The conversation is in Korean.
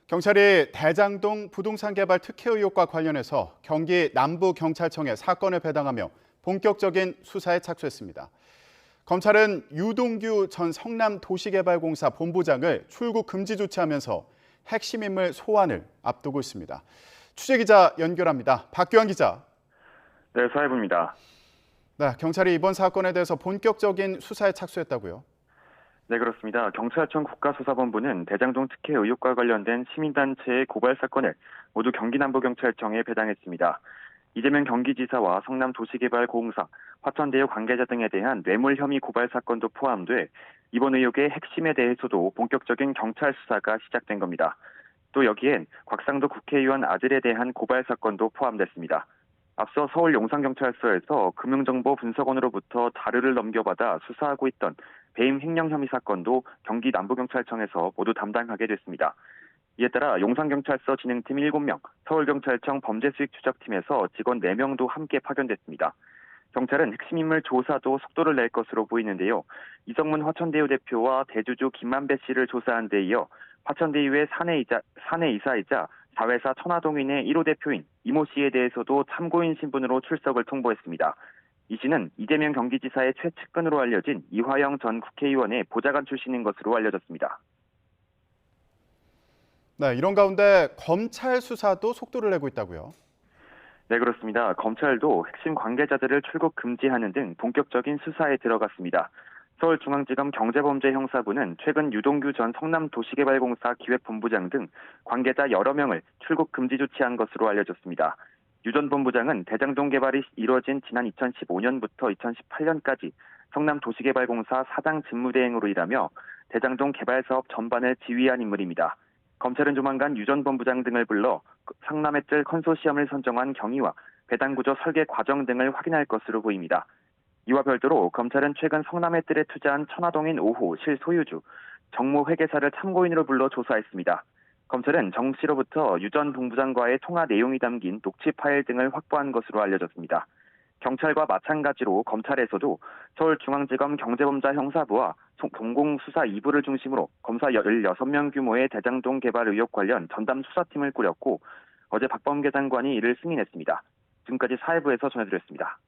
경찰이 대장동 부동산 개발 특혜 의혹과 관련해서 경기 남부경찰청에 사건을 배당하며 본격적인 수사에 착수했습니다. 검찰은 유동규 전 성남도시개발공사 본부장을 출국 금지 조치하면서 핵심 인물 소환을 앞두고 있습니다. 취재기자 연결합니다. 박규환 기자. 네, 사회부입니다. 네, 경찰이 이번 사건에 대해서 본격적인 수사에 착수했다고요? 네, 그렇습니다. 경찰청 국가수사본부는 대장동 특혜 의혹과 관련된 시민단체의 고발 사건을 모두 경기남부경찰청에 배당했습니다. 이재명 경기지사와 성남도시개발공사, 화천대유 관계자 등에 대한 뇌물 혐의 고발 사건도 포함돼 이번 의혹의 핵심에 대해서도 본격적인 경찰 수사가 시작된 겁니다. 또 여기엔 곽상도 국회의원 아들에 대한 고발 사건도 포함됐습니다. 앞서 서울 용산경찰서에서 금융정보 분석원으로부터 자료를 넘겨받아 수사하고 있던 배임 횡령 혐의 사건도 경기 남부경찰청에서 모두 담당하게 됐습니다. 이에 따라 용산경찰서 진행팀 7명, 서울경찰청 범죄수익추적팀에서 직원 4명도 함께 파견됐습니다. 경찰은 핵심 인물 조사도 속도를 낼 것으로 보이는데요. 이성문 화천대유 대표와 대주주 김만배 씨를 조사한 데 이어 화천대유의 사내이사이자 자회사 천화동인의 1호 대표인 이모 씨에 대해서도 참고인 신분으로 출석을 통보했습니다. 이 씨는 이재명 경기지사의 최측근으로 알려진 이화영 전 국회의원의 보좌관 출신인 것으로 알려졌습니다. 네, 이런 가운데 검찰 수사도 속도를 내고 있다고요? 네, 그렇습니다. 검찰도 핵심 관계자들을 출국 금지하는 등 본격적인 수사에 들어갔습니다. 서울중앙지검 경제범죄형사부는 최근 유동규 전 성남도시개발공사 기획본부장 등 관계자 여러 명을 출국 금지 조치한 것으로 알려졌습니다. 유 전 본부장은 대장동 개발이 이뤄진 지난 2015년부터 2018년까지 성남도시개발공사 사장 직무대행으로 일하며 대장동 개발 사업 전반을 지휘한 인물입니다. 검찰은 조만간 유 전 본부장 등을 불러 상남해뜰 컨소시엄을 선정한 경위와 배당구조 설계 과정 등을 확인할 것으로 보입니다. 이와 별도로 검찰은 최근 성남해뜰에 투자한 천화동인 5호 실소유주 정모 회계사를 참고인으로 불러 조사했습니다. 검찰은 정 씨로부터 유 전 본부장과의 통화 내용이 담긴 녹취 파일 등을 확보한 것으로 알려졌습니다. 경찰과 마찬가지로 검찰에서도 서울중앙지검 경제범죄형사부와 공공수사 2부를 중심으로 검사 16명 규모의 대장동 개발 의혹 관련 전담 수사팀을 꾸렸고 어제 박범계 장관이 이를 승인했습니다. 지금까지 사회부에서 전해드렸습니다.